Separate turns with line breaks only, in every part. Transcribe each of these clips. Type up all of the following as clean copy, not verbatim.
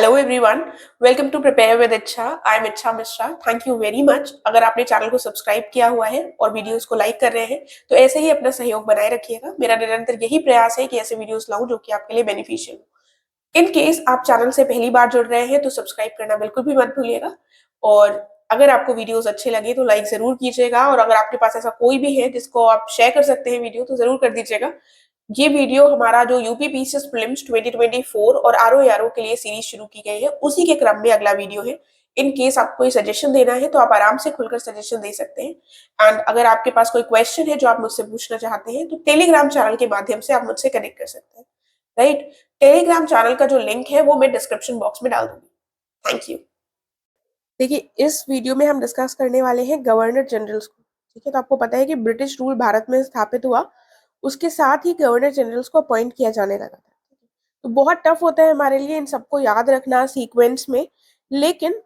Hello everyone, welcome to prepare with Ichha. I am Ichha Mishra. Thank you very much. अगर आपने channel को subscribe किया हुआ है और वीडियोस को लाइक कर रहे हैं तो ऐसे ही अपना सहयोग बनाए रखिएगा। मेरा निरंतर यही प्रयास है कि ऐसे वीडियोस लाऊं जो कि आपके लिए बेनिफिशियल हो। इन केस आप चैनल से पहली बार जुड़ रहे हैं तो सब्सक्राइब करना बिल्कुल भी मत भूलिएगा। और अगर आपको वीडियोस अच्छे लगे तो लाइक जरूर कीजिएगा, और अगर आपके पास ऐसा कोई भी है जिसको आप शेयर कर सकते हैं वीडियो तो जरूर कर दीजिएगा। ये वीडियो हमारा जो यूपी पीसीएस प्रीलिम्स 2024 और आरओ के लिए सीरीज शुरू की गई है उसी के क्रम में अगला वीडियो है। इन केस आपको कोई सजेशन देना है तो आप आराम से खुलकर सजेशन दे सकते हैं। एंड अगर आपके पास कोई क्वेश्चन है जो आप मुझसे पूछना चाहते हैं तो टेलीग्राम चैनल के माध्यम से आप मुझसे कनेक्ट कर सकते हैं। राइट, टेलीग्राम चैनल का जो लिंक है वो मैं डिस्क्रिप्शन बॉक्स में डाल दूंगी। Thank you. देखिए, इस वीडियो में हम डिस्कस करने वाले हैं गवर्नर जनरल्स को। ठीक है, तो आपको पता है कि ब्रिटिश रूल भारत में स्थापित हुआ, उसके साथ ही गवर्नर जनरल्स को अपॉइंट किया जाने लगा था। तो बहुत टफ होता है हमारे लिए इन सबको याद रखना सीक्वेंस में, लेकिन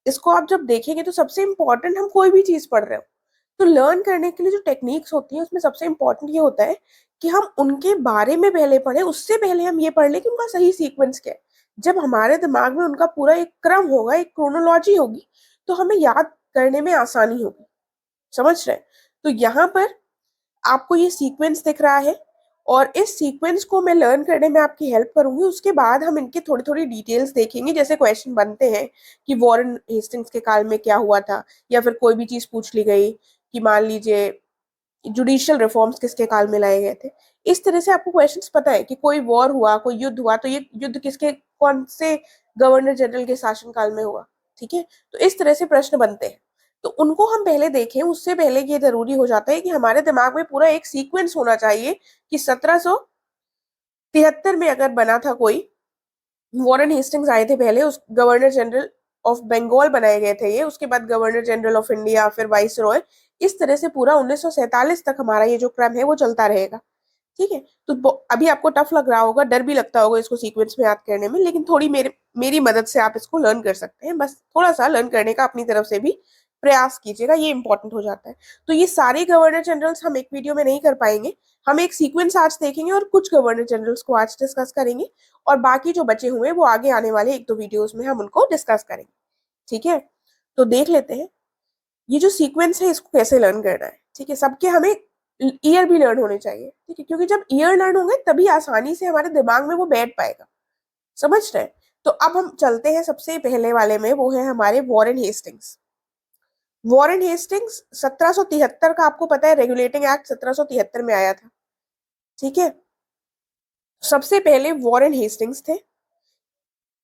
इसको आप जब देखेंगे तो सबसे इम्पोर्टेंट, हम कोई भी चीज पढ़ रहे हो तो लर्न करने के लिए जो टेक्निक्स होती है उसमें सबसे इम्पोर्टेंट ये होता है कि हम उनके बारे में पहले पढ़े, उससे पहले हम ये पढ़ लें कि उनका सही सीक्वेंस क्या है। जब हमारे दिमाग में उनका पूरा एक क्रम होगा, एक क्रोनोलॉजी होगी, तो हमें याद करने में आसानी होगी। समझ रहे हैं? तो यहाँ पर आपको ये सीक्वेंस दिख रहा है और इस सीक्वेंस को मैं लर्न करने में आपकी हेल्प करूंगी। उसके बाद हम इनके थोड़ी थोड़ी डिटेल्स देखेंगे, जैसे क्वेश्चन बनते हैं कि वॉरेन हेस्टिंग्स के काल में क्या हुआ था, या फिर कोई भी चीज पूछ ली गई कि मान लीजिए जुडिशियल रिफॉर्म्स किसके काल में लाए गए थे। इस तरह से आपको क्वेश्चंस पता है कि कोई वॉर हुआ, कोई युद्ध हुआ, तो ये युद्ध किसके, कौन से गवर्नर जनरल के शासन काल में हुआ। ठीक है, तो इस तरह से प्रश्न बनते हैं। तो उनको हम पहले देखें, उससे पहले ये जरूरी हो जाता है कि हमारे दिमाग में पूरा एक सीक्वेंस होना चाहिए कि 1773 में अगर बना था कोई, वॉरेन हेस्टिंग्स आए थे पहले, उस गवर्नर जनरल ऑफ बंगाल बनाए गए थे ये, उसके बाद गवर्नर जनरल ऑफ इंडिया, फिर वाइस रॉय। इस तरह से पूरा 1947 तक हमारा ये जो क्रम है वो चलता रहेगा। ठीक है, तो अभी आपको टफ लग रहा होगा, डर भी लगता होगा इसको सीक्वेंस में याद करने में, लेकिन थोड़ी मेरी मेरी मदद से आप इसको लर्न कर सकते हैं। बस थोड़ा सा लर्न करने का अपनी तरफ से भी प्रयास कीजिएगा, ये इंपॉर्टेंट हो जाता है। तो ये सारे गवर्नर जनरल्स हम एक वीडियो में नहीं कर पाएंगे, हम एक सीक्वेंस आज देखेंगे और कुछ गवर्नर जनरल्स को आज डिस्कस करेंगे, और बाकी जो बचे हुए वो आगे आने वाले एक दो वीडियोस में हम उनको डिस्कस करेंगे। ठीक है, तो देख लेते हैं ये जो सीक्वेंस है इसको कैसे लर्न करना है। ठीक है, सबके हमें ईयर भी लर्न होने चाहिए। ठीक है, क्योंकि जब ईयर लर्न होंगे तभी आसानी से हमारे दिमाग में वो बैठ पाएगा। समझ रहे हैं? तो अब हम चलते हैं सबसे पहले वाले में, वो है हमारे वॉरेन हेस्टिंग्स। वॉरेन हेस्टिंग्स 1773 का, आपको पता है रेगुलेटिंग एक्ट 1773 में आया था। ठीक है, सबसे पहले वॉरेन हेस्टिंग्स थे।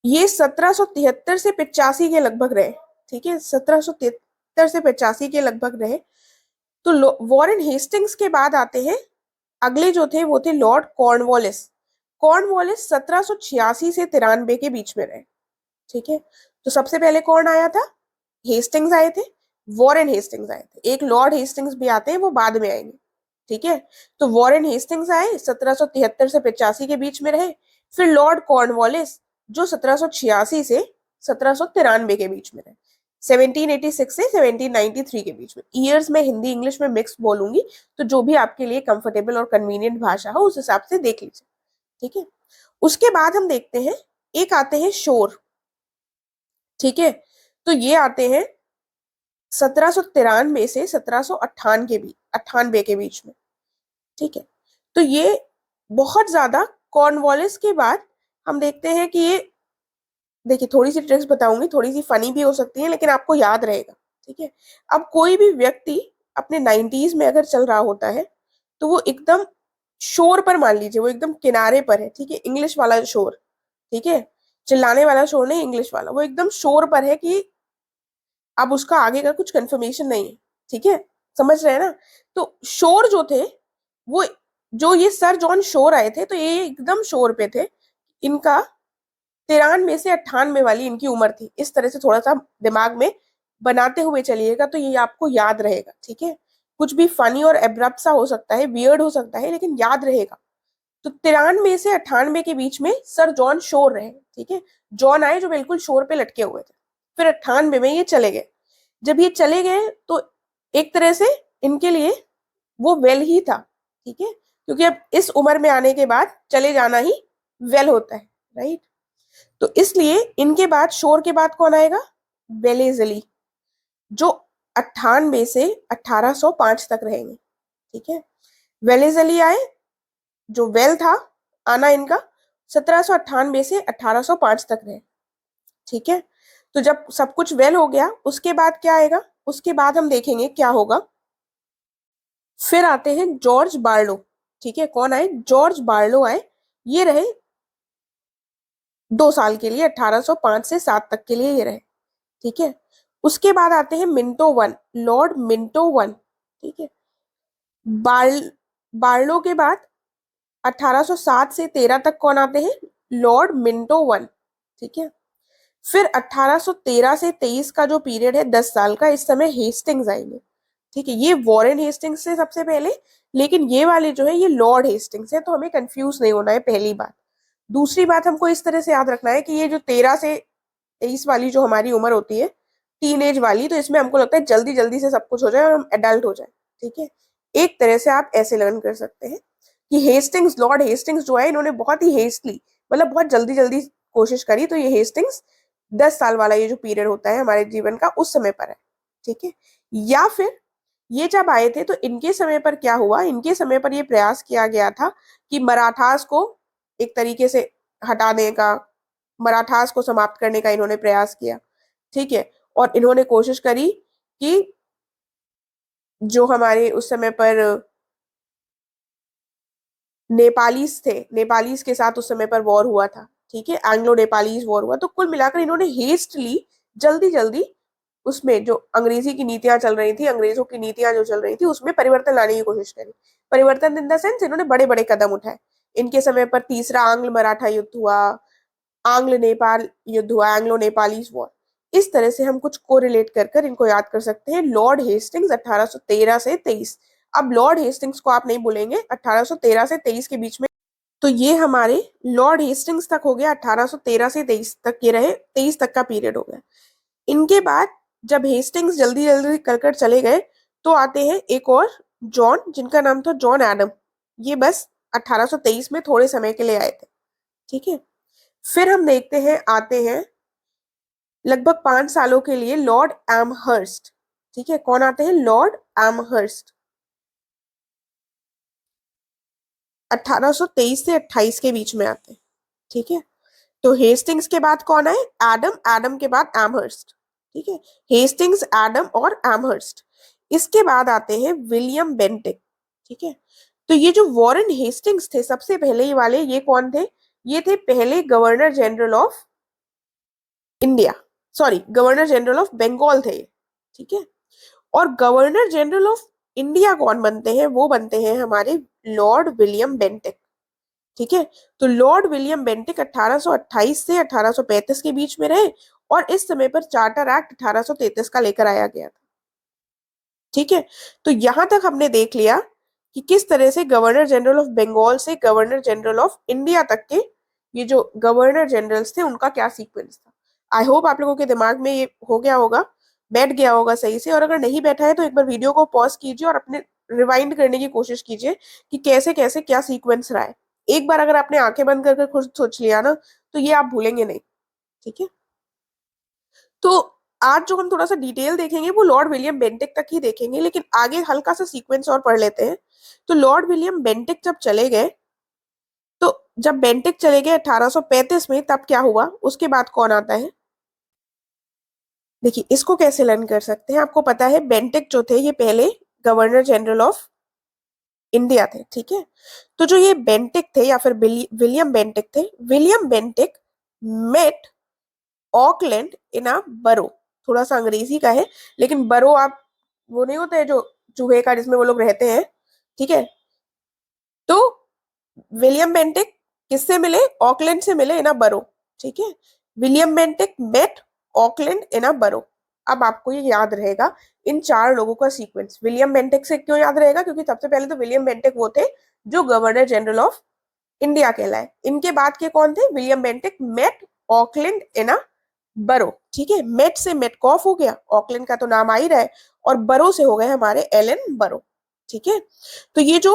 ये 1773 से 85 के लगभग रहे। ठीक है, 1773 से 85 के लगभग रहे। तो वॉरेन हेस्टिंग्स के बाद आते हैं अगले जो थे, वो थे लॉर्ड कॉर्नवालिस। कॉर्नवालिस 1786 से 93 के बीच में रहे। ठीक है, तो सबसे पहले कौन आया था? हेस्टिंग्स आए थे, वॉरेन हेस्टिंग्स आए थे। एक लॉर्ड हेस्टिंग्स भी आते हैं, वो बाद में आएंगे। ठीक है, तो वॉरेन हेस्टिंग्स आए 1773 से 85 के बीच में रहे। फिर लॉर्ड कॉर्नवालिस जो 1786 से 1793 के बीच में रहे। 1786 से 1793 के बीच में। ईयर्स में हिंदी इंग्लिश में मिक्स बोलूंगी, तो जो भी आपके लिए कंफर्टेबल और कन्वीनियंट भाषा हो उस हिसाब से देख लीजिए। ठीक है, उसके बाद हम देखते हैं, एक आते हैं शोर। ठीक है, तो ये आते हैं 1793 से 1798 के बीच में। ठीक है, तो ये बहुत ज्यादा, कॉर्नवालिस के बाद हम देखते हैं कि ये, देखिए थोड़ी सी ट्रिक्स बताऊंगी, थोड़ी सी फनी भी हो सकती है लेकिन आपको याद रहेगा। ठीक है, अब कोई भी व्यक्ति अपने 90s में अगर चल रहा होता है तो वो एकदम शोर पर, मान लीजिए वो एकदम किनारे पर है। ठीक है, इंग्लिश वाला शोर। ठीक है, चिल्लाने वाला शोर नहीं, इंग्लिश वाला, वो एकदम शोर पर है कि अब उसका आगे का कुछ कंफर्मेशन नहीं है। ठीक है, समझ रहे हैं ना? तो शोर जो थे, वो जो ये सर जॉन शोर आए थे तो ये एकदम शोर पे थे। इनका 93 से 98 वाली इनकी उम्र थी। इस तरह से थोड़ा सा दिमाग में बनाते हुए चलिएगा तो ये आपको याद रहेगा। ठीक है, कुछ भी फनी और एब्रप्ट सा हो सकता है, वियर्ड हो सकता है, लेकिन याद रहेगा। तो 93 से 98 के बीच में सर जॉन शोर रहे। ठीक है, जॉन आए जो बिल्कुल शोर पे लटके हुए थे। फिर 98 में ये चले गए। जब ये चले गए तो एक तरह से इनके लिए वो वेल ही था। ठीक है, क्योंकि अब इस उम्र में आने के बाद चले जाना ही वेल होता है। राइट, तो इसलिए इनके बाद शोर के बाद कौन आएगा? वेलेजली, जो 98 से 1805 तक रहेंगे। ठीक है, वेलेजली आए, जो वेल था आना इनका 1798 से 1805 तक रहे। ठीक है, तो जब सब कुछ वेल हो गया उसके बाद क्या आएगा? उसके बाद हम देखेंगे क्या होगा। फिर आते हैं जॉर्ज बार्लो। ठीक है, कौन आए? जॉर्ज बार्लो आए। ये रहे 2 साल के लिए, 1805 से 7 तक के लिए ये रहे। ठीक है, उसके बाद आते हैं Minto one, Lord Minto one. ठीक है, बार्ल बार्लो के बाद 1807 से 13 तक कौन आते हैं? Lord Minto one. ठीक है, फिर 1813 से 23 का जो पीरियड है 10 साल का, इस समय हेस्टिंग्स आएंगे। ठीक है, ये वॉरेन हेस्टिंग्स से सबसे पहले, लेकिन ये वाले जो है ये लॉर्ड हेस्टिंग्स है, तो हमें कंफ्यूज नहीं होना है, पहली बात। दूसरी बात हमको इस तरह से याद रखना है कि ये जो 13 से 23 वाली जो हमारी उम्र होती है, टीन एज वाली, तो इसमें हमको लगता है जल्दी जल्दी से सब कुछ हो जाए और हम एडल्ट हो जाए। ठीक है, एक तरह से आप ऐसे लर्न कर सकते हैं कि हेस्टिंग्स, लॉर्ड हेस्टिंग्स जो है, इन्होंने बहुत ही हेस्टली, मतलब बहुत जल्दी जल्दी कोशिश करी, तो ये हेस्टिंग्स 10 साल वाला ये जो पीरियड होता है हमारे जीवन का, उस समय पर है। ठीक है, या फिर ये जब आए थे तो इनके समय पर क्या हुआ? इनके समय पर ये प्रयास किया गया था कि मराठास को एक तरीके से हटाने का, मराठास को समाप्त करने का इन्होंने प्रयास किया। ठीक है, और इन्होंने कोशिश करी कि जो हमारे उस समय पर नेपालीस थे, नेपालीस के साथ उस समय पर वॉर हुआ था। ठीक है, एंग्लो नेपालीज वॉर हुआ, तो कुल मिलाकर इन्होंने हेस्टली, जल्दी जल्दी, उसमें जो अंग्रेजी की नीतियां चल रही थी, अंग्रेजों की नीतियां जो चल रही थी, उसमें परिवर्तन लाने की कोशिश करी। परिवर्तन इन द सेंस इन्होंने बड़े बड़े कदम उठाए। इनके समय पर तीसरा आंग्ल मराठा युद्ध हुआ, आंग्ल नेपाल युद्ध हुआ, एंग्लो नेपालीज वॉर। इस तरह से हम कुछ को रिलेट कर कर इनको याद कर सकते हैं। लॉर्ड हेस्टिंग्स 1813 से 23। अब लॉर्ड हेस्टिंग्स को आप नहीं बोलेंगे, 1813 से 23 के बीच में, तो ये हमारे लॉर्ड हेस्टिंग्स तक हो गया, 1813 से 23 तक ये रहे, 23 तक का पीरियड हो गया। इनके बाद जब हेस्टिंग्स जल्दी जल्दी कर कर चले गए, तो आते हैं एक और जॉन, जिनका नाम था जॉन एडम। ये बस 1823 में थोड़े समय के लिए आए थे। ठीक है, फिर हम देखते हैं, आते हैं लगभग 5 सालों के लिए लॉर्ड एमहर्स्ट। ठीक है, कौन आते हैं? Lord Amherst. 1823 से 28 के बीच में आते हैं। ठीक है, तो हेस्टिंग्स के बाद कौन आए? एडम, एडम के बाद एमहर्स्ट। ठीक है, हेस्टिंग्स, एडम और एमहर्स्ट। इसके बाद आते हैं विलियम बेंटिक। ठीक है, तो ये जो वॉरेन हेस्टिंग्स थे सबसे पहले ये वाले, ये कौन थे? ये थे पहले governor general of India, sorry, governor general of Bengal थे ये। ठीक है, और गवर्नर जनरल ऑफ इंडिया कौन बनते हैं? वो बनते हैं हमारे लॉर्ड विलियम बेंटिक। ठीक है, तो लॉर्ड विलियम बेंटिक 1828 से 1835 के बीच में रहे, और इस समय पर चार्टर एक्ट 1833 का लेकर आया गया था। ठीक है, तो यहां तक हमने देख लिया कि किस तरह से गवर्नर जनरल ऑफ बंगाल से गवर्नर जनरल ऑफ इंडिया तक के ये जो गवर्नर जनरल्स थे उनका क्या सीक्वेंस था। आई होप आप लोगों के दिमाग में ये हो गया होगा, बैठ गया होगा सही से। और अगर नहीं बैठा है तो एक बार वीडियो को पॉज कीजिए और अपने रिवाइंड करने की कोशिश कीजिए कि कैसे कैसे क्या सीक्वेंस रहा है। एक बार अगर आपने आंखें बंद कर खुद सोच लिया ना, तो ये आप भूलेंगे नहीं। ठीक है, तो आज जो हम थोड़ा सा डिटेल देखेंगे वो लॉर्ड विलियम बेंटिक तक ही देखेंगे, लेकिन आगे हल्का सा सीक्वेंस और पढ़ लेते हैं। तो लॉर्ड विलियम बेंटिक जब चले गए, तो जब बेंटिक चले गए 1835 में, तब क्या हुआ? उसके बाद कौन आता है? देखिए, इसको कैसे लर्न कर सकते हैं। आपको पता है बेंटिक जो थे ये पहले गवर्नर जनरल ऑफ इंडिया थे। ठीक है, तो जो ये बेंटिक थे या फिर विलियम बेंटिक थे, विलियम बेंटिक मेट ऑकलैंड इन अ बरो। थोड़ा सा अंग्रेजी का है, लेकिन बरो, आप वो नहीं होते जो चूहे का जिसमें वो लोग रहते हैं। ठीक है, तो विलियम बेंटिक किससे मिले? ऑकलैंड से मिले, इन अ बरो। ठीक है, विलियम बेंटिक मेट ऑकलैंड इन अ बरो। अब आपको ये याद रहेगा इन 4 लोगों का सीक्वेंस। विलियम बेंटिक से क्यों याद रहेगा? क्योंकि सबसे पहले तो विलियम बेंटिक वो थे जो गवर्नर जनरल ऑफ इंडिया कहलाए। इनके बाद के कौन थे? विलियम बेंटिक मेट ऑकलैंड इन अ बरो। ठीक है, मेट से मेटकॉफ हो गया, ऑकलैंड का तो नाम आ ही रहा है, और बरो से हो गए हमारे एलन बरो। ठीक है, तो ये जो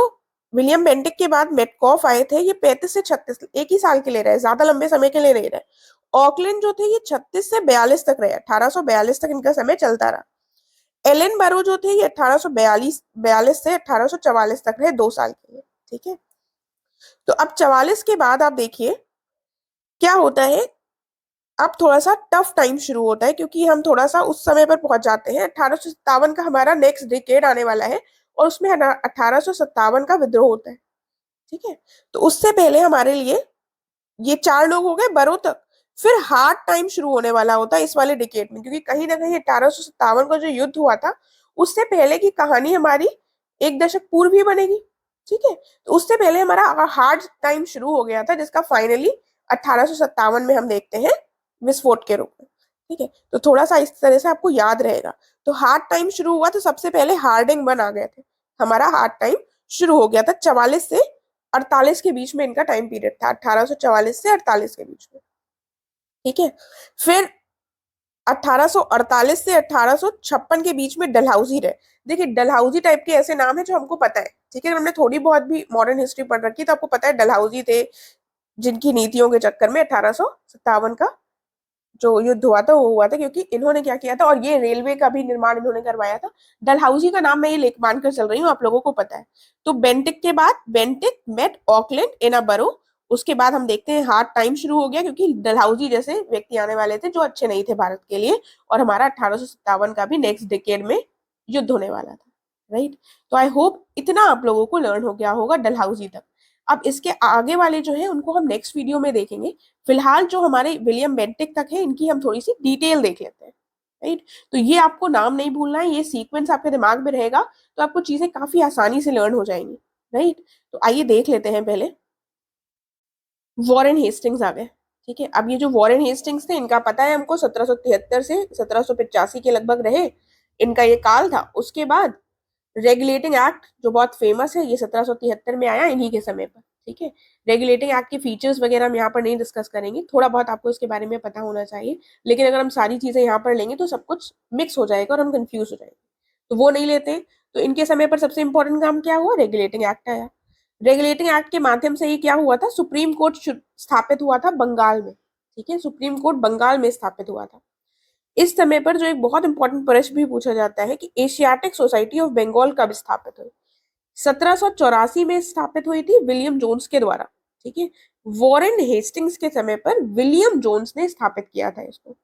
विलियम बेंटिक के बाद मेटकॉफ आए थे, ये 35 से 36, एक ही साल के लिए रहे, ज्यादा लंबे समय के लिए नहीं रहे। ऑकलैंड जो थे ये 36 से 42 तक रहे, 1842 तक इनका समय चलता रहा। एलन बरो जो थे ये 1842 से 1844 तक रहे, 2 साल के लिए। ठीक है, तो अब 44 के बाद आप देखिए क्या होता है। अब थोड़ा सा टफ टाइम शुरू होता है, क्योंकि हम थोड़ा सा उस समय पर पहुंच जाते हैं। 1857 का हमारा नेक्स्ट डिकेड आने वाला है, और उसमें 1857 का विद्रोह होता है। ठीक है, तो उससे पहले हमारे लिए ये 4 लोग हो गए बरो तक। फिर हार्ड टाइम शुरू होने वाला होता है इस वाले डिकेड में, क्योंकि कहीं ना कहीं 1857 का जो युद्ध हुआ था उससे पहले की कहानी हमारी 1 दशक पूर्व ही बनेगी। ठीक है, तो उससे पहले हमारा हार्ड टाइम शुरू हो गया था, जिसका फाइनली 1857 में हम देखते हैं विस्फोट के रूप में। ठीक है, तो थोड़ा सा इस तरह से आपको याद रहेगा। तो हार्ड टाइम शुरू हुआ तो सबसे पहले हार्डिंग वन आ गए थे, हमारा हार्ड टाइम शुरू हो गया था 44 से 48 के बीच में, इनका टाइम पीरियड था 1844 से 48 के बीच में। ठीक है, फिर 1848 से 1856 के बीच में डलहौजी रहे। देखिए डलहौजी टाइप के ऐसे नाम है जो हमको पता है। ठीक है, हमने थोड़ी बहुत भी मॉडर्न हिस्ट्री पढ़ रखी है, तो आपको पता है डलहौजी थे, जिनकी नीतियों के चक्कर में 1857 का जो युद्ध हुआ था वो हुआ था, क्योंकि इन्होंने क्या किया था, और ये रेलवे का भी निर्माण इन्होंने करवाया था। डलहौजी का नाम मैं ये लेख मानकर चल रही हूँ, आप लोगों को पता है। तो बेंटिक के बाद बेंटिक मेट ऑकलैंड इन अ बरो, उसके बाद हम देखते हैं हार्ड टाइम शुरू हो गया, क्योंकि डलहौजी जैसे व्यक्ति आने वाले थे जो अच्छे नहीं थे भारत के लिए, और हमारा 1857 का भी नेक्स्ट डिकेड में युद्ध होने वाला था। राइट, तो आई होप इतना आप लोगों को लर्न हो गया होगा डलहौजी तक। अब इसके आगे वाले जो है उनको हम नेक्स्ट वीडियो में देखेंगे। फिलहाल जो हमारे विलियम बेंटिक तक है, इनकी हम थोड़ी सी डिटेल देख लेते हैं। राइट, तो ये आपको नाम नहीं भूलना है, ये सीक्वेंस आपके दिमाग में रहेगा, तो आपको चीजें काफी आसानी से लर्न हो जाएंगी। राइट, तो आइए देख लेते हैं पहले। वॉरेन हेस्टिंग्स आ गए। ठीक है, अब ये जो वॉरेन हेस्टिंग्स थे, इनका पता है हमको 1773 से 1785 के लगभग रहे, इनका ये काल था। उसके बाद रेगुलेटिंग एक्ट जो बहुत फेमस है, ये 1773 में आया इन्हीं के समय पर। ठीक है, रेगुलेटिंग एक्ट के फीचर्स वगैरह हम यहाँ पर नहीं डिस्कस करेंगे, थोड़ा बहुत आपको इसके बारे में पता होना चाहिए, लेकिन अगर हम सारी चीजें यहाँ पर लेंगे तो सब कुछ मिक्स हो जाएगा और हम कंफ्यूज हो जाएंगे, तो वो नहीं लेते। तो इनके समय पर सबसे इंपॉर्टेंट काम क्या हुआ, रेगुलेटिंग एक्ट आया। रेगुलेटिंग एक्ट के माध्यम से ही क्या हुआ था, सुप्रीम कोर्ट स्थापित हुआ था बंगाल में। ठीक है, सुप्रीम कोर्ट बंगाल में स्थापित हुआ था। इस समय पर जो एक बहुत इंपॉर्टेंट प्रश्न भी पूछा जाता है कि एशियाटिक सोसाइटी ऑफ बंगाल कब स्थापित हुई। 1784 में स्थापित हुई थी विलियम जोन्स के द्वारा। ठीक है, वॉरेन हेस्टिंग्स के समय पर विलियम जोन्स ने स्थापित किया था इसको।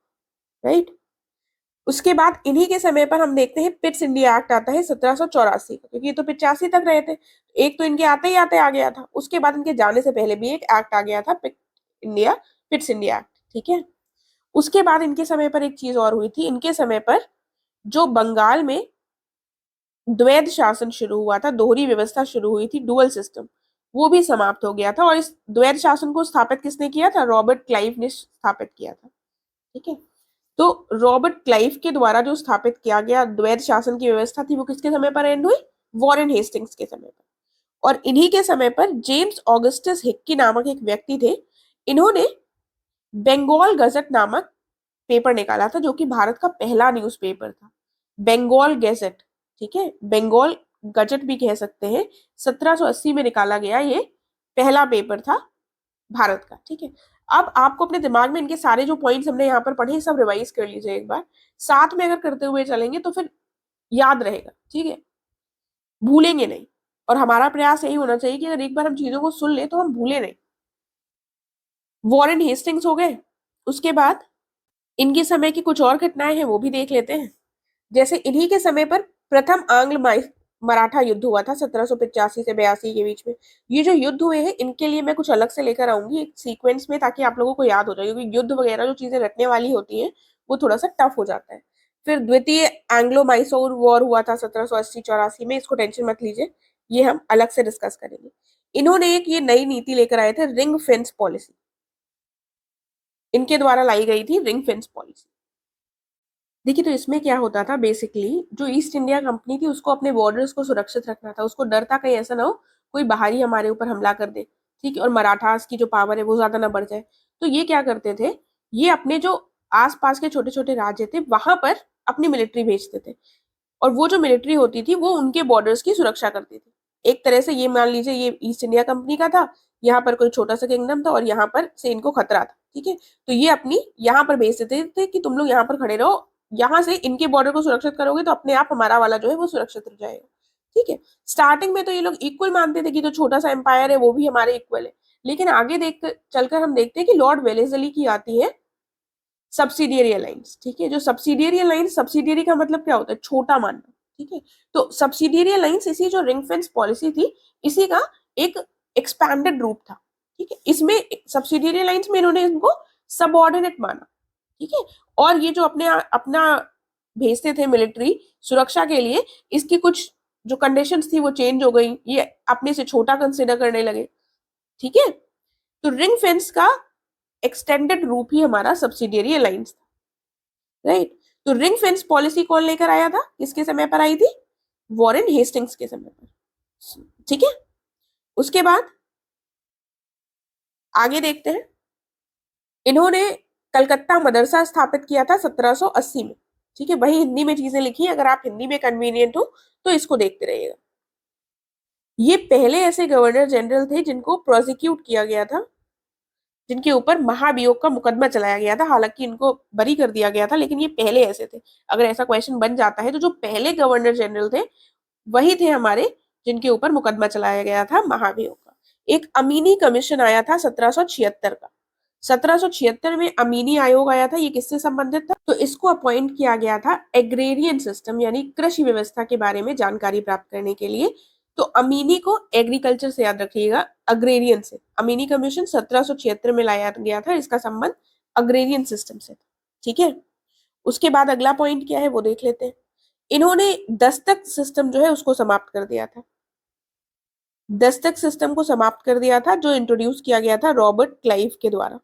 राइट, उसके बाद इन्हीं के समय पर हम देखते हैं पिट्स इंडिया एक्ट आता है 1784 का, क्योंकि ये तो 85 तक रहे थे। एक तो इनके आते ही आते आ गया था, उसके बाद इनके जाने से पहले भी एक एक्ट आ गया था, पिट्स इंडिया एक्ट। ठीक है, उसके बाद इनके समय पर एक चीज और हुई थी, इनके समय पर जो बंगाल में द्वैध शासन शुरू हुआ था, दोहरी व्यवस्था शुरू हुई थी, डुअल सिस्टम, वो भी समाप्त हो गया था। और इस द्वैध शासन को स्थापित किसने किया था, रॉबर्ट क्लाइव ने स्थापित किया था। ठीक है, तो रॉबर्ट क्लाइव के द्वारा जो स्थापित किया गया द्वैध शासन की व्यवस्था थी, वो किसके समय पर एंड हुई, वॉरेन हेस्टिंग्स के समय पर। और इन्हीं के समय पर जेम्स ऑगस्टस हिक्की नामक एक व्यक्ति थे, इन्होंने बंगाल गजट नामक पेपर निकाला था, जो कि भारत का पहला न्यूज़पेपर था, बंगाल गैजेट। ठीक है, बंगाल गजट भी कह सकते हैं। 1780 में निकाला गया ये पहला पेपर था भारत का। ठीक है, अब आपको अपने दिमाग में इनके सारे जो पॉइंट्स हमने यहाँ पर पढ़े सब रिवाइज कर लीजिए एक बार, साथ में अगर करते हुए चलेंगे तो फिर याद रहेगा। ठीक है, भूलेंगे नहीं, और हमारा प्रयास यही होना चाहिए कि अगर एक बार हम चीजों को सुन ले तो हम भूले नहीं। वॉरेन हेस्टिंग्स हो गए, उसके बाद इनके समय की कुछ और घटनाएं हैं वो भी देख लेते हैं। जैसे इन्हीं के समय पर प्रथम आंग्ल मराठा युद्ध हुआ था 1785 से 82 के बीच में। ये जो युद्ध हुए हैं इनके लिए मैं कुछ अलग से लेकर आऊंगी एक सीक्वेंस में, ताकि आप लोगों को याद हो जाए, क्योंकि युद्ध वगैरह जो चीजें रटने वाली होती हैं वो थोड़ा सा टफ हो जाता है। फिर द्वितीय एंग्लो मैसूर वॉर हुआ था 1780-84 में, इसको टेंशन मत लीजिए, ये हम अलग से डिस्कस करेंगे। इन्होंने एक ये नई नीति लेकर आए थे, रिंग फेंस पॉलिसी, इनके द्वारा लाई गई थी रिंग फेंस पॉलिसी। देखिए, तो इसमें क्या होता था, बेसिकली जो ईस्ट इंडिया कंपनी थी उसको अपने बॉर्डर्स को सुरक्षित रखना था, उसको डर था कहीं ऐसा ना हो कोई बाहरी हमारे ऊपर हमला कर दे। ठीक है, और मराठास की जो पावर है वो ज्यादा ना बढ़ जाए। तो ये क्या करते थे, ये अपने जो आसपास के छोटे छोटे राज्य थे वहां पर अपनी मिलिट्री भेजते थे, और वो जो मिलिट्री होती थी वो उनके बॉर्डर्स की सुरक्षा करती थी। एक तरह से ये मान लीजिए ये ईस्ट इंडिया कंपनी का था, यहाँ पर कोई छोटा सा किंगडम था और यहाँ पर से इनको खतरा था, ठीक है। तो ये अपनी यहाँ पर भेज देते थे कि तुम लोग यहाँ पर खड़े रहो, यहाँ से इनके बॉर्डर को सुरक्षित करोगे तो अपने आप हमारा वाला जो है वो सुरक्षित रह जाएगा, ठीक है। स्टार्टिंग में तो ये लोग इक्वल मानते थे कि जो छोटा सा एम्पायर है वो भी हमारे इक्वल है, लेकिन आगे देख चलकर हम देखते हैं कि लॉर्ड वेलेस्ली की आती है सब्सिडियरी अलायंस, ठीक है। जो सब्सिडियरी अलायंस, सब्सिडियरी का मतलब क्या होता है, छोटा मानना, ठीक है। तो सब्सिडियरी अलायंस इसी जो रिंग फेंस पॉलिसी थी इसी का एक एक्सपैंडेड रूप था, ठीक है। इसमें सब्सिडियरी अलायंस में इन्होंने इनको सबऑर्डिनेट माना, ठीक है। और ये जो अपने अपना भेजते थे मिलिट्री सुरक्षा के लिए, इसकी कुछ जो कंडीशंस थी वो चेंज हो गई, ये अपने से छोटा कंसिडर करने लगे, ठीक है। तो रिंग फेंस का एक्सटेंडेड रूप ही हमारा सब्सिडियरी अलायंस था, राइट। तो रिंग फेंस पॉलिसी कौन लेकर आया था, किसके समय पर आई थी, वॉरेन हेस्टिंग्स के समय पर, ठीक है। उसके बाद आगे देखते हैं, इन्होंने कलकत्ता मदरसा स्थापित किया था 1780 में, ठीक है। वही हिंदी में चीजें लिखी, अगर आप हिंदी में कन्वीनियंट हो तो इसको देखते रहिएगा। ये पहले ऐसे गवर्नर जनरल थे जिनको प्रोसिक्यूट किया गया था, जिनके ऊपर महाभियोग का मुकदमा चलाया गया था, हालांकि इनको बरी कर दिया गया था, लेकिन ये पहले ऐसे थे। अगर ऐसा क्वेश्चन बन जाता है तो जो पहले गवर्नर जनरल थे वही थे हमारे जिनके ऊपर मुकदमा चलाया गया था महाभियोग का। एक अमीनी कमीशन आया था 1776 का, 1776 में अमीनी आयोग आया था, ये किससे संबंधित था, तो इसको अपॉइंट किया गया था एग्रेरियन सिस्टम यानी कृषि व्यवस्था के बारे में जानकारी प्राप्त करने के लिए। तो अमीनी को एग्रीकल्चर से याद रखिएगा, अग्रेरियन से। अमीनी कमीशन 1776 में लाया गया था, इसका संबंध अग्रेरियन सिस्टम से था, ठीक है। उसके बाद अगला पॉइंट क्या है वो देख लेते हैं। इन्होंने दस्तक सिस्टम जो है उसको समाप्त कर दिया था, दस्तक सिस्टम को समाप्त कर दिया था, जो इंट्रोड्यूस किया गया था रॉबर्ट क्लाइव के द्वारा,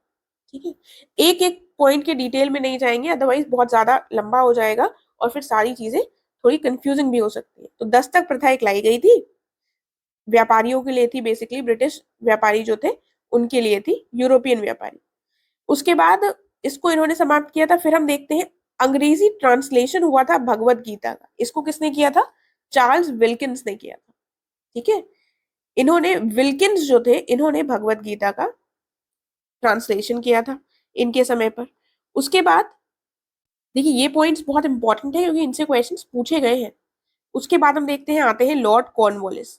ठीक है। एक एक पॉइंट के डिटेल में नहीं जाएंगे, अदरवाइज बहुत ज्यादा लंबा हो जाएगा और फिर सारी चीजें थोड़ी कंफ्यूजिंग भी हो सकती है। तो दस्तक प्रथा एक लाई गई थी, व्यापारियों के लिए थी, बेसिकली ब्रिटिश व्यापारी जो थे उनके लिए थी, यूरोपियन व्यापारी। उसके बाद इसको इन्होंने समाप्त किया था। फिर हम देखते हैं अंग्रेजी ट्रांसलेशन हुआ था भगवत गीता का, इसको किसने किया था, चार्ल्स विल्किंस ने किया था, ठीक है। इन्होंने विल्किंस जो थे इन्होंने भगवत गीता का ट्रांसलेशन किया था इनके समय पर। उसके बाद देखिए ये पॉइंट्स बहुत इंपॉर्टेंट है क्योंकि इनसे क्वेश्चंस पूछे गए हैं। उसके बाद हम देखते हैं, आते हैं लॉर्ड कॉर्नवालिस।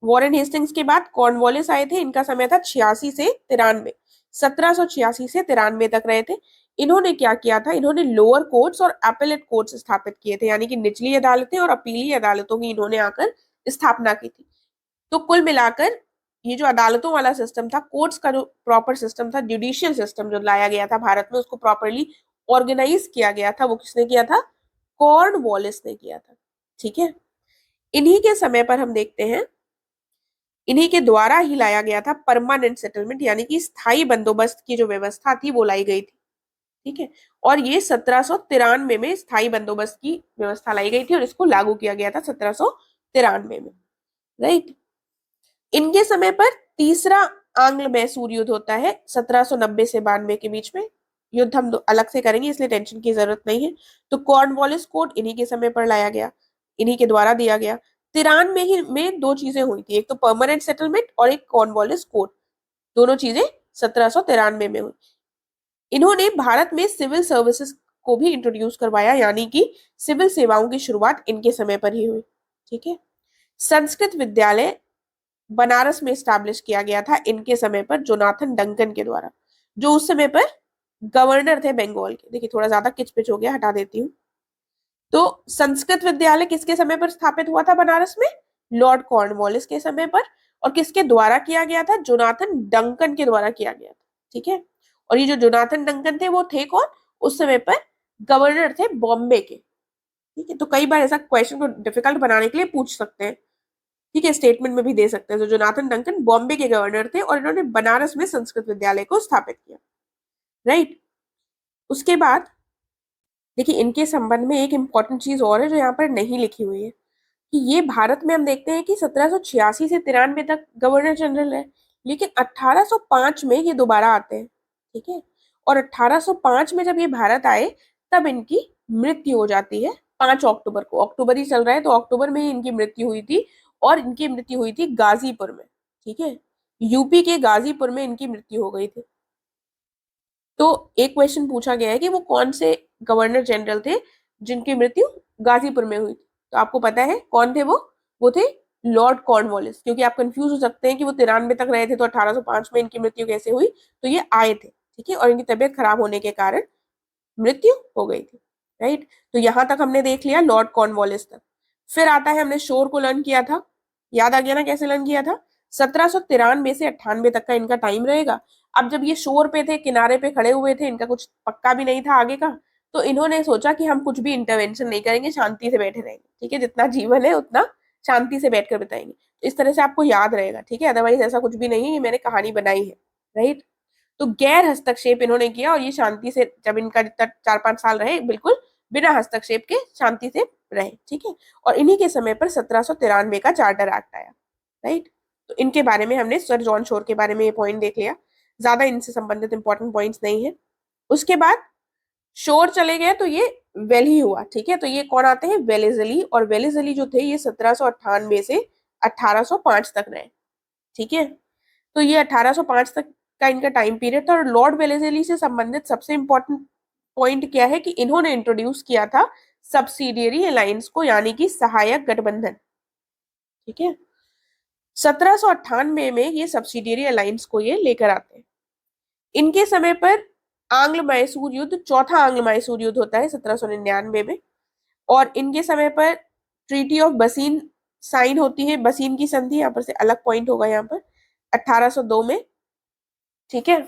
वॉरेन हेस्टिंग्स के बाद कॉर्नवालिस आए थे, इनका समय था 86 से 93, 1786 से 93 तक रहे थे। इन्होंने क्या किया था, इन्होंने लोअर कोर्ट्स और अपीलेट कोर्ट्स स्थापित किए थे, यानी कि निचली अदालतें और अपीली अदालतों की इन्होंने आकर स्थापना की थी। तो कुल मिलाकर ये जो अदालतों वाला सिस्टम था, कोर्ट्स का जो प्रॉपर सिस्टम था, जुडिशियल सिस्टम जो लाया गया था भारत में, उसको प्रॉपरली ऑर्गेनाइज किया गया था, वो किसने किया था, कॉर्नवालिस ने किया था, ठीक है। इन्हीं के समय पर हम देखते हैं, इन्हीं के द्वारा ही लाया गया था परमानेंट सेटलमेंट, यानी कि स्थायी बंदोबस्त की जो व्यवस्था थी वो लाई गई थी, ठीक है। और ये 1793 में स्थायी बंदोबस्त की व्यवस्था लाई गई थी और इसको लागू किया गया था 1793 में, राइट। इनके समय पर तीसरा आंग्ल मैसूर युद्ध होता है 1790 से 92 के बीच में। युद्ध हम अलग से करेंगे इसलिए टेंशन की जरूरत नहीं है। तो कॉर्नवालिस कोड इन्हीं के समय पर लाया गया, इन्हीं के द्वारा दिया गया। 93 ही में दो चीजें हुई थी, एक तो परमानेंट सेटलमेंट और एक कॉर्नवालिस कोड, दोनों चीजें 1793 में हुई। इन्होंने भारत में सिविल सर्विसेज को भी इंट्रोड्यूस करवाया, यानी कि सिविल सेवाओं की शुरुआत इनके समय पर ही हुई, ठीक है। संस्कृत विद्यालय बनारस में स्टैब्लिश किया गया था इनके समय पर जोनाथन डंकन के द्वारा, जो उस समय पर गवर्नर थे बंगाल के। देखिए थोड़ा ज्यादा किचपिच हो गया, हटा देती हूँ। तो संस्कृत विद्यालय किसके समय पर स्थापित हुआ था बनारस में, लॉर्ड कॉर्नवालिस के समय पर। और किसके द्वारा किया गया था, जोनाथन डंकन के द्वारा किया गया था, ठीक है। और ये जो जोनाथन डंकन थे वो थे कौन, उस समय पर गवर्नर थे बॉम्बे के, ठीक है। तो कई बार ऐसा क्वेश्चन को डिफिकल्ट बनाने के लिए पूछ सकते हैं, ठीक है, स्टेटमेंट में भी दे सकते हैं। तो जोनाथन डंकन बॉम्बे के गवर्नर थे और इन्होंने बनारस में संस्कृत विद्यालय को स्थापित किया, राइट। उसके बाद देखिए इनके संबंध में एक इंपॉर्टेंट चीज और है जो यहाँ पर नहीं लिखी हुई है, कि ये भारत में हम देखते हैं कि 1786 से 93 तक गवर्नर जनरल है, लेकिन 1805 में ये दोबारा आते हैं, ठीक है। और 1805 में जब ये भारत आए तब इनकी मृत्यु हो जाती है 5 अक्टूबर को। अक्टूबर ही चल रहा है तो अक्टूबर में ही इनकी मृत्यु हुई थी और इनकी मृत्यु हुई थी गाजीपुर में। ठीक है, यूपी के गाजीपुर में इनकी मृत्यु हो गई थी। तो एक क्वेश्चन पूछा गया है कि वो कौन से गवर्नर जनरल थे जिनकी मृत्यु गाजीपुर में हुई थी। तो आपको पता है कौन थे वो थे लॉर्ड कॉर्नवालिस। क्योंकि आप कंफ्यूज हो सकते हैं कि वो 93 तक रहे थे तो 1805 में इनकी मृत्यु कैसे हुई। तो ये आए थे, ठीक है, और इनकी तबीयत खराब होने के कारण मृत्यु हो गई थी। राइट, तो यहां तक हमने देख लिया लॉर्ड कॉर्नवालिस तक। फिर आता है, हमने शोर को लर्न किया था, याद आ गया ना कैसे लर्न किया था। 1793 से 98 तक का इनका टाइम रहेगा। अब जब ये शोर पे थे, किनारे पे खड़े हुए थे, इनका कुछ पक्का भी नहीं था आगे का, तो इन्होंने सोचा कि हम कुछ भी इंटरवेंशन नहीं करेंगे, शांति से बैठे रहेंगे। ठीक है, जितना जीवन है उतना शांति से बैठकर बिताएंगे। इस तरह से आपको याद रहेगा, ठीक है, अदरवाइज ऐसा कुछ भी नहीं है, ये मैंने कहानी बनाई है। राइट, तो गैर हस्तक्षेप इन्होंने किया और ये शांति से, जब इनका जितना 4-5 साल रहे, बिल्कुल बिना हस्तक्षेप के शांति से रहे। ठीक है, और इन्हीं के समय पर 1793 का चार्टर एक्ट आया। राइट, तो इनके बारे में हमने, सर जॉन शोर के बारे में ये पॉइंट देख लिया, ज्यादा इनसे संबंधित इंपॉर्टेंट पॉइंट्स नहीं है। उसके बाद शोर चले गए तो ये वेली हुआ। ठीक है, तो ये कौन आते हैं, वेलेजली, और वेलेजली जो थे ये 1798 से 1805 तक रहे। ठीक है, तो ये 1805 तक का इनका टाइम पीरियड था। और लॉर्ड वेलेजली से संबंधित सबसे इंपॉर्टेंट पॉइंट क्या है कि इन्होंने इंट्रोड्यूस किया था सब्सिडियरी अलायंस को, यानी कि सहायक गठबंधन। ठीक है, 1798 में ये सब्सिडियरी अलायंस को ये लेकर आते हैं। इनके समय पर आंग्ल मैसूर युद्ध, चौथा आंग्ल मैसूर युद्ध होता है 1799 में। और इनके समय पर ट्रीटी ऑफ बसीन साइन होती है, बसीन की संधि, यहाँ पर से अलग पॉइंट होगा यहाँ पर, 1802 में। ठीक है,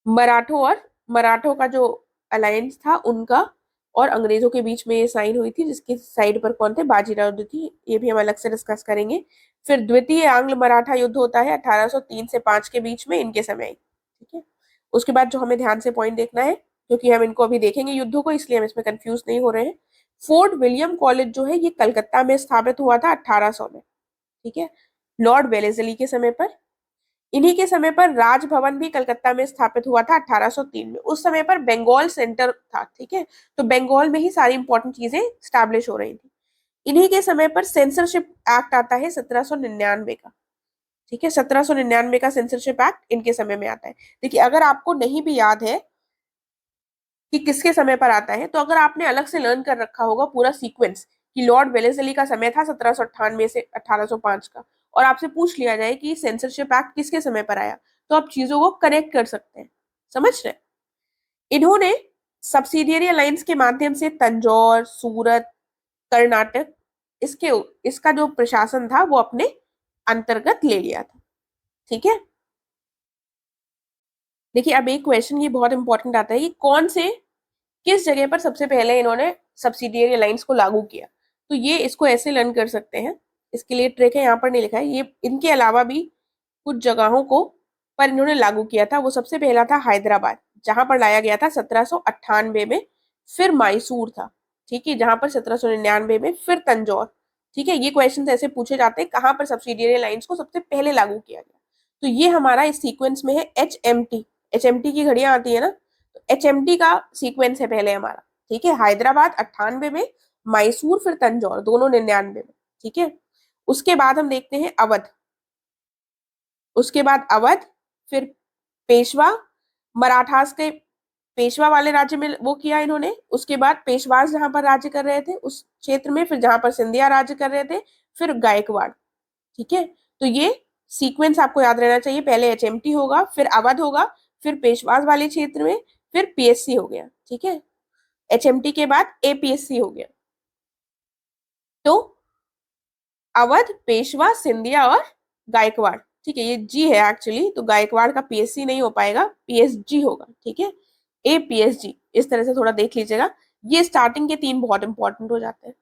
मराठों का जो अलायंस था उनका और अंग्रेजों के बीच में ये साइन हुई थी, जिसकी साइड पर कौन थे, बाजीराव थी। ये भी हम अलग से डिस्कस करेंगे। फिर द्वितीय आंग्ल मराठा युद्ध होता है 1803 से 5 के बीच में, इनके समय। ठीक है, उसके बाद जो हमें ध्यान से पॉइंट देखना है, क्योंकि हम इनको अभी देखेंगे युद्धों को, इसलिए हम इसमें कंफ्यूज नहीं हो रहे हैं। फोर्ट विलियम कॉलेज जो है ये कलकत्ता में स्थापित हुआ था 1800 में। ठीक है, लॉर्ड वेलेस्ली के समय पर। इन्हीं के समय पर राजभवन भी कलकत्ता में स्थापित हुआ था 1803 में। उस समय पर बंगाल सेंटर था। ठीक है, तो बंगाल में ही सारी इंपॉर्टेंट चीजें स्टैब्लिश हो रही थी। इन्हीं के समय पर सेंसरशिप एक्ट आता है 1799 का। ठीक है, 1799 का सेंसरशिप एक्ट इनके समय में आता है। देखिए, अगर आपको नहीं भी याद है कि किसके समय पर आता है, तो अगर आपने अलग से लर्न कर रखा होगा पूरा सीक्वेंस कि लॉर्ड वेलेस्ली का समय था 1798 से 1805 का, और आपसे पूछ लिया जाए कि सेंसरशिप एक्ट किसके समय पर आया, तो आप चीजों को कनेक्ट कर सकते हैं। समझ रहे हैं? इन्होंने सब्सिडियरी अलायंस के माध्यम से तंजौर, सूरत, कर्नाटक, इसके इसका जो प्रशासन था वो अपने अंतर्गत ले लिया था। ठीक है, देखिए अब एक क्वेश्चन ये बहुत इंपॉर्टेंट आता है कि किस जगह पर सबसे पहले इन्होंने सब्सिडियरी अलायंस को लागू किया। तो ये इसको ऐसे लर्न कर सकते हैं, इसके लिए ट्रिक है, यहाँ पर नहीं लिखा है ये। इनके अलावा भी कुछ जगहों को पर इन्होंने लागू किया था। वो सबसे पहला था हैदराबाद, जहां पर लाया गया था 1798 में। फिर मैसूर था, ठीक है, जहां पर 1799 में। फिर तंजौर। ठीक है, ये क्वेश्चन ऐसे पूछे जाते हैं कहाँ पर सब्सिडियरी अलायंस को सबसे पहले लागू किया गया। तो ये हमारा इस सीक्वेंस में है HMT। HMT की घड़ियां आती है ना, तो HMT का सीक्वेंस है पहले हमारा। ठीक है, हैदराबाद 98 में, मैसूर, फिर तंजौर, दोनों 99 में। ठीक है, उसके बाद हम देखते हैं अवध। उसके बाद अवध, फिर पेशवा, मराठास के पेशवा वाले राज्य में वो किया इन्होंने। उसके बाद पेशवास जहां पर राज्य कर रहे थे उस क्षेत्र में, फिर जहां पर सिंधिया राज्य कर रहे थे, फिर गायकवाड़। ठीक है, तो ये सीक्वेंस आपको याद रहना चाहिए, पहले HMT होगा, फिर अवध होगा, फिर पेशवास वाले क्षेत्र में, फिर PSC हो गया। ठीक है, HMT के बाद APSC हो गया। तो अवध, पेशवा, सिंधिया और गायकवाड़। ठीक है, ये जी है एक्चुअली, तो गायकवाड़ का PSC नहीं हो पाएगा, PSG होगा। ठीक है, APSG, इस तरह से थोड़ा देख लीजिएगा। ये स्टार्टिंग के 3 बहुत इंपॉर्टेंट हो जाते हैं।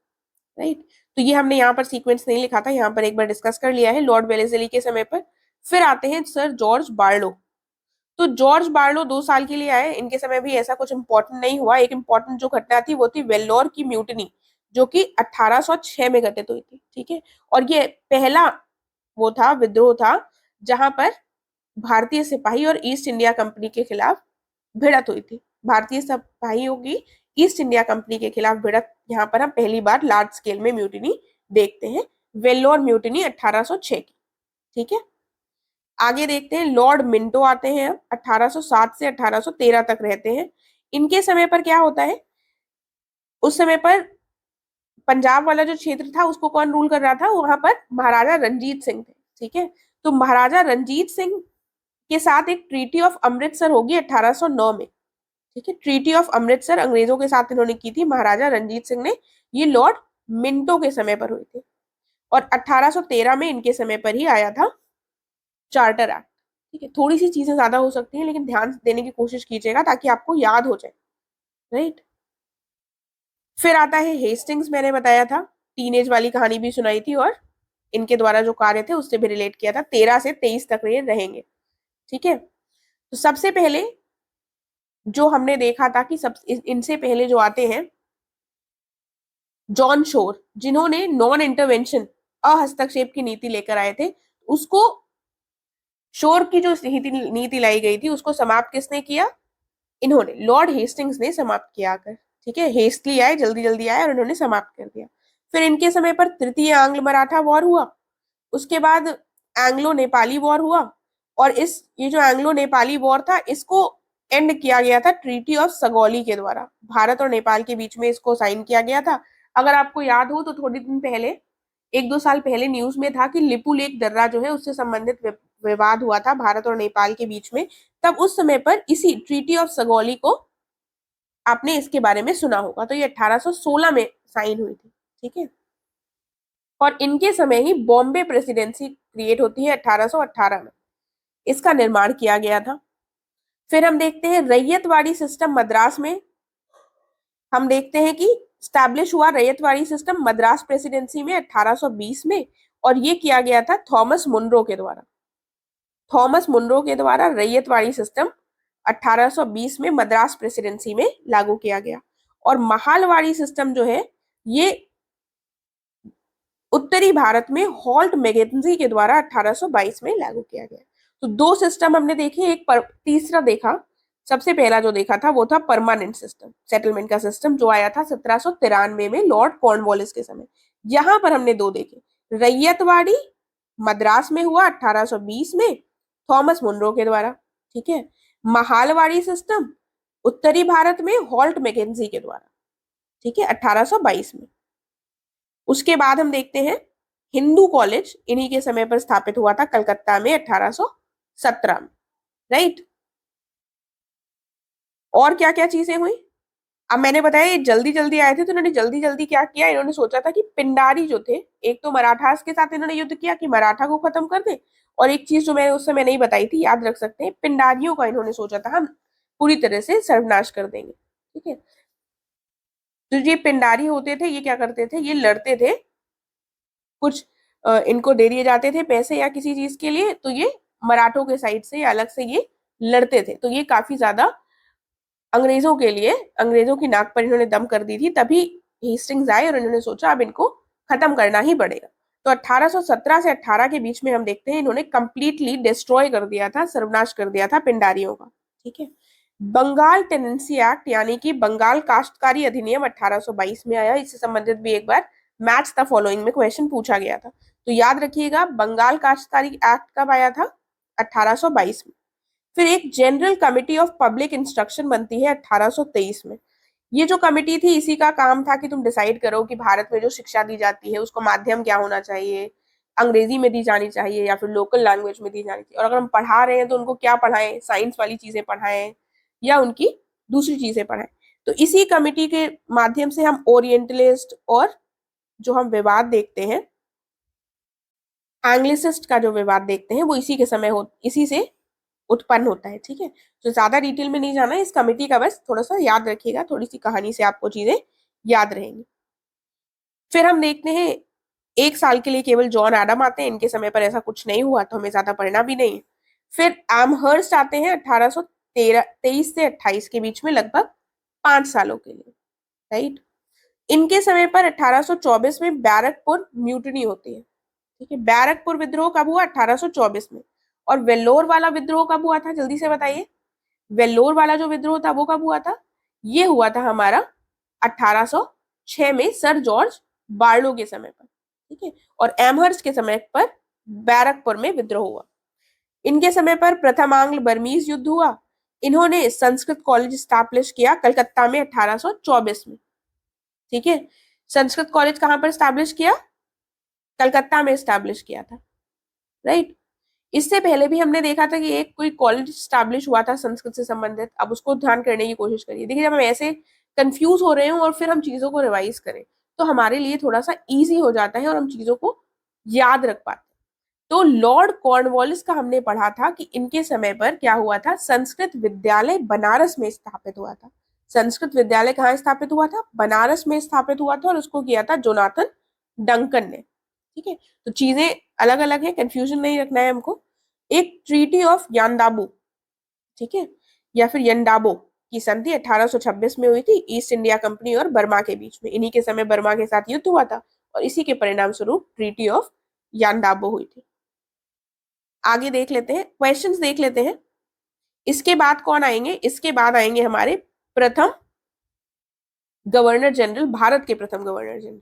राइट, तो ये हमने यहाँ पर सीक्वेंस नहीं लिखा था, यहाँ पर एक बार डिस्कस कर लिया है लॉर्ड वेलेस्ली के समय पर। फिर आते हैं सर जॉर्ज बार्लो। तो जॉर्ज बार्लो 2 साल के लिए आए, इनके समय भी ऐसा कुछ इंपॉर्टेंट नहीं हुआ। एक इंपॉर्टेंट जो घटना थी वो थी वेल्लोर की म्यूटिनी, जो कि 1806 में घटित हुई थी। ठीक है, और ये पहला वो था विद्रोह था जहां पर भारतीय सिपाही और ईस्ट इंडिया कंपनी के खिलाफ भिड़त हुई थी। भारतीय सिपाहियों की ईस्ट इंडिया कंपनी के खिलाफ भिड़त, यहाँ पर हम पहली बार लार्ज स्केल में म्यूटिनी देखते हैं वेल्लोर म्यूटिनी 1806 की, ठीक है। आगे देखते हैं, लॉर्ड मिंटो आते हैं, 1807 से 1813 तक रहते हैं। इनके समय पर क्या होता है, उस समय पर पंजाब वाला जो क्षेत्र था उसको कौन रूल कर रहा था, वहां पर महाराजा रंजीत सिंह थे, ठीक है। तो महाराजा रंजीत सिंह के साथ एक ट्रीटी ऑफ अमृतसर होगी 1809 में, ठीक है। ट्रीटी ऑफ अमृतसर अंग्रेजों के साथ इन्होंने की थी, महाराजा रंजीत सिंह ने। ये लॉर्ड मिंटो के समय पर हुई थी। और 1813 में इनके समय पर ही आया था चार्टर एक्ट, ठीक है। थोड़ी सी चीजें ज्यादा हो सकती हैं, लेकिन ध्यान देने की कोशिश कीजिएगा ताकि आपको याद हो जाए, राइट। फिर आता है हेस्टिंग्स, मैंने बताया था, टीनेज वाली कहानी भी सुनाई थी, और इनके द्वारा जो कार्य थे उससे भी रिलेट किया था। 13 से 23 तक ये रहेंगे, ठीक है। तो सबसे पहले जो हमने देखा था कि सब इनसे पहले जो आते हैं जॉन शोर, जिन्होंने नॉन इंटरवेंशन, अहस्तक्षेप की नीति लेकर आए थे। उसको, शोर की जो नीति लाई गई थी उसको समाप्त किसने किया, इन्होंने, लॉर्ड हेस्टिंग्स ने समाप्त किया आकर, ठीक है। हेस्टली आए, जल्दी जल्दी आए और उन्होंने समाप्त कर दिया। फिर इनके समय पर तृतीय आंग्ल मराठा वॉर हुआ, उसके बाद एंग्लो नेपाली वॉर हुआ, और ये जो एंग्लो नेपाली वॉर था इसको एंड किया गया था ट्रीटी ऑफ सगौली के द्वारा। भारत और नेपाल के बीच में इसको साइन किया गया था। अगर आपको याद हो तो थोड़ी दिन पहले, 1-2 साल पहले न्यूज में था कि लिपू लेक दर्रा जो है उससे संबंधित विवाद हुआ था भारत और नेपाल के बीच में। तब उस समय पर इसी ट्रीटी ऑफ सगौली को आपने इसके बारे में सुना होगा। तो ये 1816 में साइन हुई थी, ठीक है। और इनके समय ही बॉम्बे प्रेसिडेंसी क्रिएट होती है 1818 में, इसका निर्माण किया गया था। फिर हम देखते हैं रैयतवाड़ी सिस्टम मद्रास में, हम देखते हैं कि स्टैब्लिश हुआ रैयतवाड़ी सिस्टम मद्रास प्रेसिडेंसी में 1820 में, और ये किया गया था थॉमस मुनरो के द्वारा। थॉमस मुनरो के द्वारा रैयतवाड़ी सिस्टम 1820 में मद्रास प्रेसिडेंसी में लागू किया गया। और महालवाड़ी सिस्टम जो है ये उत्तरी भारत में हॉल्ट मैकेंजी के द्वारा 1822 में लागू किया गया। तो 2 सिस्टम हमने देखे, तीसरा देखा, सबसे पहला जो देखा था वो था परमानेंट सिस्टम, सेटलमेंट का सिस्टम, जो आया था 1793 में लॉर्ड कॉर्नवालिस के समय। यहां पर हमने 2 देखे, रैयतवाड़ी मद्रास में हुआ 1820 में थॉमस मुनरो के द्वारा, ठीक है। महालवाड़ी सिस्टम उत्तरी भारत में हॉल्ट मैकेंजी के द्वारा, ठीक है, 1822 में। उसके बाद हम देखते हैं हिंदू कॉलेज, इन्हीं के समय पर स्थापित हुआ था कलकत्ता में 1817 में, राइट। और क्या क्या चीजें हुई, अब मैंने बताया ये जल्दी जल्दी आए थे, तो इन्होंने जल्दी जल्दी क्या किया, इन्होंने सोचा था कि पिंडारी जो थे, एक तो मराठास के साथ इन्होंने युद्ध किया कि मराठा को खत्म कर दे, और एक चीज जो मैंने उस समय नहीं बताई थी, याद रख सकते हैं, पिंडारियों का इन्होंने सोचा था हम पूरी तरह से सर्वनाश कर देंगे, ठीक है। तो ये पिंडारी होते थे, ये क्या करते थे, ये लड़ते थे, कुछ इनको दे दिए जाते थे पैसे या किसी चीज के लिए, तो ये मराठों के साइड से या अलग से ये लड़ते थे। तो ये काफी ज्यादा अंग्रेजों के लिए, अंग्रेजों की नाक पर इन्होंने दम कर दी थी। तभी हेस्टिंग्स आए और इन्होंने सोचा अब इनको खत्म करना ही पड़ेगा। तो 1817 से 18 के बीच में हम देखते हैं इन्होंने कंप्लीटली डिस्ट्रॉय कर दिया था, सर्वनाश कर दिया था पिंडारियों का, ठीक है। बंगाल टेनेंसी एक्ट यानी कि बंगाल काश्तकारी अधिनियम 1822 में आया। इससे संबंधित भी एक बार मैच द फॉलोइंग में क्वेश्चन पूछा गया था, तो याद रखिएगा बंगाल काश्तकारी एक्ट कब आया था, 1822 में। फिर एक general committee of public instruction बनती है 1823 में। ये जो कमिटी थी इसी का काम था कि तुम डिसाइड करो कि भारत में जो शिक्षा दी जाती है उसको माध्यम क्या होना चाहिए, अंग्रेजी में दी जानी चाहिए या फिर लोकल लैंग्वेज में दी जानी चाहिए, और अगर हम पढ़ा रहे हैं तो उनको क्या पढ़ाएं, साइंस वाली चीजें पढ़ाएं या उनकी दूसरी चीजें पढ़ाएं। तो इसी कमिटी के माध्यम से हम ओरिएंटलिस्ट और जो हम विवाद देखते हैं, एंग्लिसिस्ट का जो विवाद देखते हैं, वो इसी से उत्पन्न होता है, ठीक है। तो ज्यादा डिटेल में नहीं जाना है इस कमिटी का, बस थोड़ा सा याद रखिएगा, थोड़ी सी कहानी से आपको चीजें याद रहेंगी। फिर हम देखते हैं 1 साल के लिए केवल जॉन एडम आते हैं, इनके समय पर ऐसा कुछ नहीं हुआ तो हमें ज्यादा पढ़ना भी नहीं है। फिर एमहर्स्ट आते हैं 1823 से 28 के बीच में, लगभग 5 सालों के लिए, राइट। इनके समय पर 1824 में बैरकपुर म्यूटिनी होती है, ठीक है। बैरकपुर विद्रोह कब हुआ, 1824 में। और वेल्लोर वाला विद्रोह कब हुआ था, जल्दी से बताइए। वेल्लोर वाला जो विद्रोह था वो कब हुआ था, ये हुआ था हमारा 1806 में सर जॉर्ज बार्लो के समय पर, ठीक है। और एमहर्स्ट के समय पर बैरकपुर में विद्रोह हुआ। इनके समय पर प्रथम आंग्ल बर्मीज युद्ध हुआ। इन्होंने संस्कृत कॉलेज स्टैब्लिश किया कलकत्ता में 1824 में। ठीक है। संस्कृत कॉलेज कहां पर स्टैब्लिश किया? कलकत्ता में स्टैब्लिश किया था, राइट। इससे पहले भी हमने देखा था कि एक कोई कॉलेज स्टैब्लिश हुआ था संस्कृत से संबंधित। अब उसको ध्यान करने की कोशिश करिए। देखिए, जब हम ऐसे कंफ्यूज हो रहे हो और फिर हम चीजों को रिवाइज करें तो हमारे लिए थोड़ा सा इजी हो जाता है और हम चीजों को याद रख पाते हैं। तो लॉर्ड कॉर्नवालिस का हमने पढ़ा था कि इनके समय पर क्या हुआ था, संस्कृत विद्यालय बनारस में स्थापित हुआ था। संस्कृत विद्यालय कहाँ स्थापित हुआ था? बनारस में स्थापित हुआ था और उसको किया था जोनाथन डंकन ने। ठीक है। तो चीजें अलग अलग है, कंफ्यूजन नहीं रखना है हमको। एक ट्रीटी ऑफ यानदाबो, ठीक है, या फिर यंडाबो की संधि 1826 में हुई थी ईस्ट इंडिया कंपनी और बर्मा के बीच में। इन्हीं के समय बर्मा के साथ युद्ध हुआ था और इसी के परिणाम स्वरूप ट्रीटी ऑफ यानदाबो हुई थी। आगे देख लेते हैं, क्वेश्चंस देख लेते हैं। इसके बाद कौन आएंगे? इसके बाद आएंगे हमारे प्रथम गवर्नर जनरल, भारत के प्रथम गवर्नर जनरल।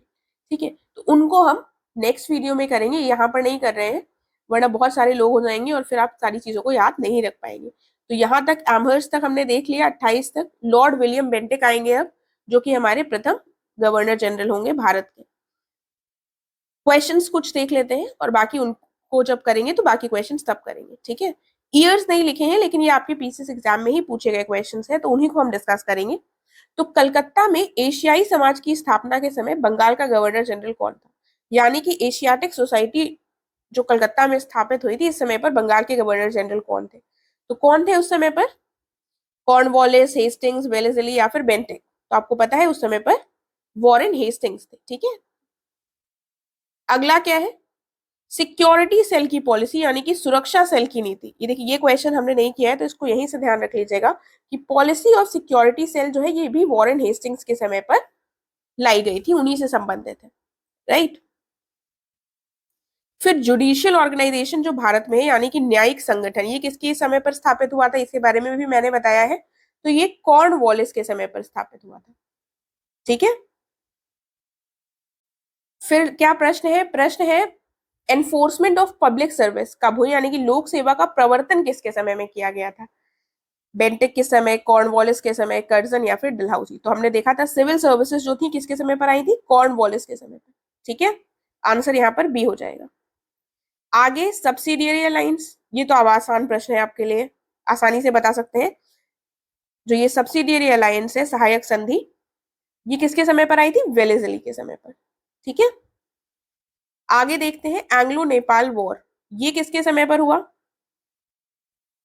ठीक है। तो उनको हम नेक्स्ट वीडियो में करेंगे, यहाँ पर नहीं कर रहे हैं वरना बहुत सारे लोग हो जाएंगे और फिर आप सारी चीजों को याद नहीं रख पाएंगे। तो यहाँ तक एमहर्स्ट तक हमने देख लिया, 28 तक। लॉर्ड विलियम बेंटिक आएंगे अब, जो कि हमारे प्रथम गवर्नर जनरल होंगे भारत के। क्वेश्चंस कुछ देख लेते हैं और बाकी उनको जब करेंगे तो बाकी क्वेश्चंस तब करेंगे। ठीक है। ईयर्स नहीं लिखे हैं लेकिन ये आपके पीसीएस एग्जाम में ही पूछे गए क्वेश्चंस हैं, तो उन्हीं को हम डिस्कस करेंगे। तो कलकत्ता में एशियाई समाज की स्थापना के समय बंगाल का गवर्नर जनरल कौन था? यानी कि एशियाटिक सोसाइटी जो कलकत्ता में स्थापित हुई थी, इस समय पर बंगाल के गवर्नर जनरल कौन थे? तो कौन थे उस समय पर? कॉर्नवालिस, हेस्टिंग्स, वेलेस्ली या फिर बेंटिक? तो आपको पता है उस समय पर वॉरेन हेस्टिंग्स थे। ठीक है। अगला क्या है? सिक्योरिटी सेल की पॉलिसी, यानी कि सुरक्षा सेल की नीति। ये देखिए, ये क्वेश्चन हमने नहीं किया है तो इसको यहीं से ध्यान रख लीजिएगा कि पॉलिसी ऑफ सिक्योरिटी सेल जो है ये भी वॉरेन हेस्टिंग्स के समय पर लाई गई थी, उन्हीं से संबंधित है, राइट। फिर जुडिशियल ऑर्गेनाइजेशन जो भारत में है, यानी कि न्यायिक संगठन, ये किसके समय पर स्थापित हुआ था? इसके बारे में भी मैंने बताया है। तो ये कॉर्नवालिस के समय पर स्थापित हुआ था। ठीक है। फिर क्या प्रश्न है? प्रश्न है एनफोर्समेंट ऑफ पब्लिक सर्विस कब हुई, यानी कि लोक सेवा का प्रवर्तन किसके समय में किया गया था? बेंटिक के समय, कॉर्नवालिस के समय, कर्जन या फिर डलहौजी? तो हमने देखा था सिविल सर्विसेज जो थी किसके समय पर आई थी? कॉर्नवालिस के समय पर। ठीक है। आंसर यहाँ पर बी हो जाएगा। आगे सब्सिडियरी अलायंस, ये तो अब आसान प्रश्न है आपके लिए, आसानी से बता सकते हैं। जो ये सब्सिडियरी अलायंस है, सहायक संधि, ये किसके समय पर आई थी? वेलेस्ली के समय पर। ठीक है। आगे देखते हैं एंग्लो नेपाल वॉर, ये किसके समय पर हुआ?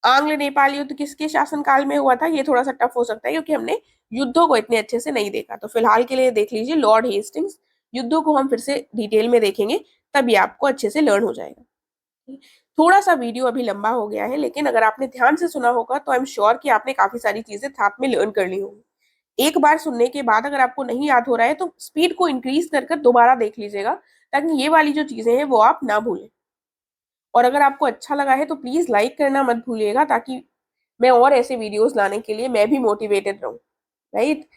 आंग्ल नेपाल युद्ध किसके शासनकाल में हुआ था? ये थोड़ा सा टफ हो सकता है क्योंकि हमने युद्धों को इतने अच्छे से नहीं देखा। तो फिलहाल के लिए देख लीजिए लॉर्ड हेस्टिंग्स। युद्धों को हम फिर से डिटेल में देखेंगे, तब ये आपको अच्छे से लर्न हो जाएगा। थोड़ा सा वीडियो अभी लंबा हो गया है, लेकिन अगर आपने ध्यान से सुना होगा तो आई एम श्योर कि आपने काफी सारी चीजें साथ में लर्न कर ली होंगी। एक बार सुनने के बाद अगर आपको नहीं याद हो रहा है तो स्पीड को इंक्रीज कर दोबारा देख लीजिएगा, ताकि ये वाली जो चीजें हैं वो आप ना भूलें। और अगर आपको अच्छा लगा है तो प्लीज लाइक करना मत भूलिएगा, ताकि मैं और ऐसे वीडियोस लाने के लिए मैं भी मोटिवेटेड रहूं, राइट।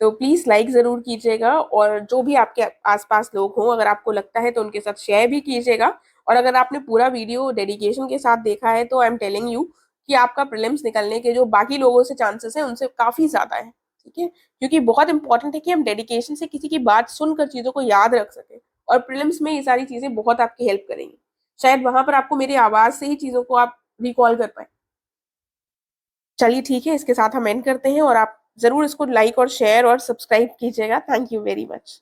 तो प्लीज लाइक जरूर कीजिएगा और जो भी आपके आसपास लोग हों, अगर आपको लगता है तो उनके साथ शेयर भी कीजिएगा। और अगर आपने पूरा वीडियो डेडिकेशन के साथ देखा है तो आई एम टेलिंग यू कि आपका प्रीलिम्स निकलने के जो बाकी लोगों से चांसेस हैं उनसे काफी ज्यादा है। ठीक है। क्योंकि बहुत इंपॉर्टेंट है कि हम डेडिकेशन से किसी की बात सुनकर चीजों को याद रख सकें, और प्रीलिम्स में ये सारी चीजें बहुत आपकी हेल्प करेंगी। शायद वहां पर आपको मेरी आवाज से ही चीजों को आप रिकॉल कर पाए। चलिए ठीक है, इसके साथ हम एंड करते हैं और आप जरूर इसको लाइक और शेयर और सब्सक्राइब कीजिएगा। Thank you very much.